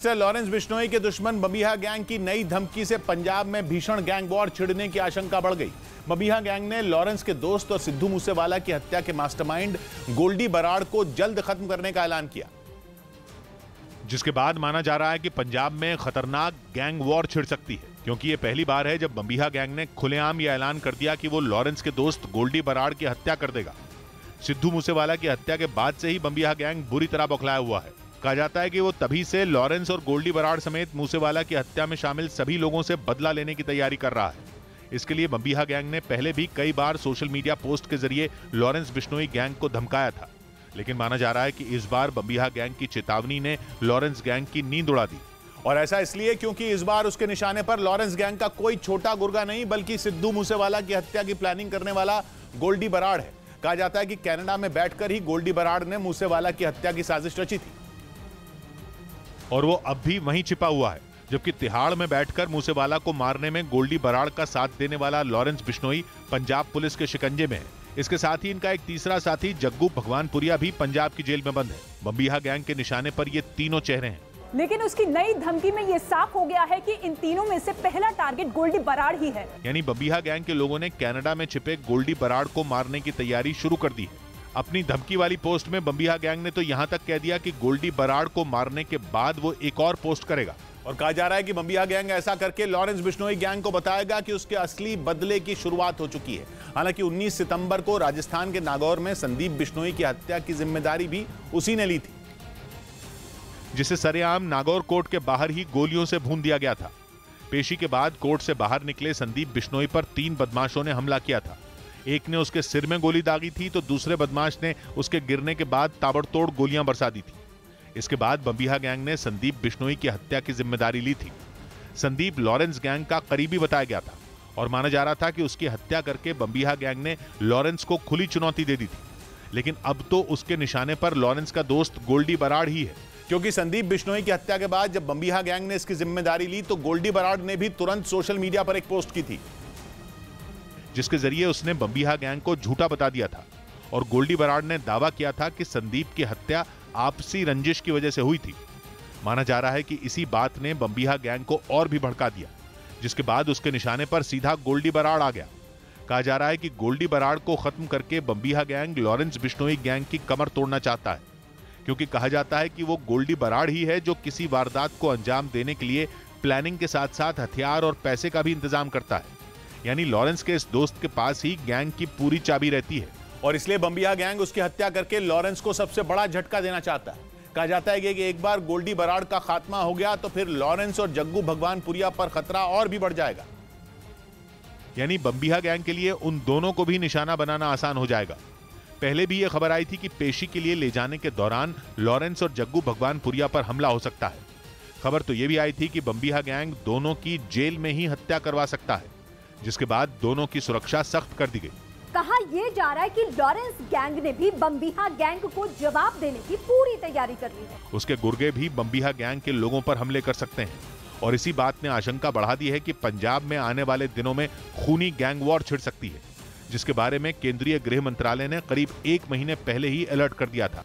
से लॉरेंस बिश्नोई के दुश्मन बबिहा गैंग की नई धमकी से पंजाब में भीषण गैंग वॉर छिड़ने की आशंका बढ़ गई। बबिहा गैंग ने लॉरेंस के दोस्त और सिद्धू मूसेवाला की हत्या के मास्टरमाइंड गोल्डी बराड़ को जल्द खत्म करने का ऐलान किया, जिसके बाद माना जा रहा है कि पंजाब में खतरनाक गैंग वॉर छिड़ सकती है, क्योंकि यह पहली बार है जब बबिहा गैंग ने खुलेआम यह ऐलान कर दिया कि वो लॉरेंस के दोस्त गोल्डी बराड़ की हत्या कर देगा। सिद्धू मूसेवाला की हत्या के बाद से ही बबिहा गैंग बुरी तरह बौखलाया हुआ है। कहा जाता है कि वो तभी से लॉरेंस और गोल्डी बराड़ समेत मूसेवाला की हत्या में शामिल सभी लोगों से बदला लेने की तैयारी कर रहा है। इसके लिए बबिहा गैंग ने पहले भी कई बार सोशल मीडिया पोस्ट के जरिए लॉरेंस बिश्नोई गैंग को धमकाया था, लेकिन माना जा रहा है कि इस बार बबिहा गैंग की चेतावनी ने लॉरेंस गैंग की नींद उड़ा दी। और ऐसा इसलिए क्योंकि इस बार उसके निशाने पर लॉरेंस गैंग का कोई छोटा गुर्गा नहीं बल्कि सिद्धू मूसेवाला की हत्या की प्लानिंग करने वाला गोल्डी बराड़ है। कहा जाता है कि कनाडा में बैठकर ही गोल्डी बराड़ ने मूसेवाला की हत्या की साजिश रची थी और वो अब भी वहीं छिपा हुआ है, जबकि तिहाड़ में बैठकर मूसेवाला को मारने में गोल्डी बराड़ का साथ देने वाला लॉरेंस बिश्नोई पंजाब पुलिस के शिकंजे में है। इसके साथ ही इनका एक तीसरा साथी जग्गू भगवानपुरिया भी पंजाब की जेल में बंद है। बबिहा गैंग के निशाने पर ये तीनों चेहरे हैं, लेकिन उसकी नई धमकी में ये साफ हो गया है कि इन तीनों में से पहला टारगेट गोल्डी बराड़ ही है। यानी बबिहा गैंग के लोगों ने कनाडा में छिपे गोल्डी बराड़ को मारने की तैयारी शुरू कर दी है। अपनी धमकी वाली पोस्ट में बबिहा गैंग ने तो यहां तक कह दिया कि गोल्डी बराड़ को मारने के बाद वो एक और पोस्ट करेगा। और कहा जा रहा है कि बबिहा गैंग ऐसा करके लॉरेंस बिश्नोई गैंग को बताएगा कि उसके असली बदले की शुरुआत हो चुकी है। हालांकि 19 सितंबर को राजस्थान के नागौर में संदीप बिश्नोई की हत्या की जिम्मेदारी भी उसी ने ली थी, जिसे सरेआम नागौर कोर्ट के बाहर ही गोलियों से भून दिया गया था। पेशी के बाद कोर्ट से बाहर निकले संदीप बिश्नोई पर 3 बदमाशों ने हमला किया था। एक ने उसके सिर में गोली दागी थी तो दूसरे बदमाश ने उसके गिरने के बाद ताबड़तोड़ गोलियां बरसा दी थी। इसके बाद बबिहा गैंग ने संदीप बिश्नोई की हत्या की जिम्मेदारी ली थी। संदीप लॉरेंस गैंग का करीबी बताया गया था और माना जा रहा था कि उसकी हत्या करके बबिहा गैंग ने लॉरेंस को खुली चुनौती दे दी थी, लेकिन अब तो उसके निशाने पर लॉरेंस का दोस्त गोल्डी बराड़ ही है, क्योंकि संदीप बिश्नोई की हत्या के बाद जब बबिहा गैंग ने इसकी जिम्मेदारी ली तो गोल्डी बराड़ ने भी तुरंत सोशल मीडिया पर एक पोस्ट की थी, जिसके जरिए उसने बबिहा गैंग को झूठा बता दिया था और गोल्डी बराड़ ने दावा किया था कि संदीप की हत्या आपसी रंजिश की वजह से हुई थी। माना जा रहा है कि इसी बात ने बबिहा गैंग को और भी भड़का दिया, जिसके बाद उसके निशाने पर सीधा गोल्डी बराड़ आ गया। कहा जा रहा है कि गोल्डी बराड़ को खत्म करके बबिहा गैंग लॉरेंस बिश्नोई गैंग की कमर तोड़ना चाहता है, क्योंकि कहा जाता है कि वो गोल्डी बराड़ ही है जो किसी वारदात को अंजाम देने के लिए प्लानिंग के साथ साथ हथियार और पैसे का भी इंतजाम करता है। यानी लॉरेंस के इस दोस्त के पास ही गैंग की पूरी चाबी रहती है और इसलिए बबिहा गैंग उसकी हत्या करके लॉरेंस को सबसे बड़ा झटका देना चाहता है। कहा जाता है कि एक बार गोल्डी बराड़ का खात्मा हो गया तो फिर लॉरेंस और जग्गू भगवानपुरिया पर खतरा और भी बढ़ जाएगा। यानी बबिहा गैंग के लिए उन दोनों को भी निशाना बनाना आसान हो जाएगा। पहले भी यह खबर आई थी कि पेशी के लिए ले जाने के दौरान लॉरेंस और जग्गू भगवानपुरिया पर हमला हो सकता है। खबर तो यह भी आई थी कि बबिहा गैंग दोनों की जेल में ही हत्या करवा सकता है, जिसके बाद दोनों की सुरक्षा सख्त कर दी गई। कहा यह जा रहा है कि लॉरेंस गैंग ने भी बबिहा गैंग को जवाब देने की पूरी तैयारी कर ली है। उसके गुर्गे भी बबिहा गैंग के लोगों पर हमले कर सकते हैं और इसी बात ने आशंका बढ़ा दी है कि पंजाब में आने वाले दिनों में खूनी गैंग वॉर छिड़ सकती है, जिसके बारे में केंद्रीय गृह मंत्रालय ने करीब 1 महीने पहले ही अलर्ट कर दिया था।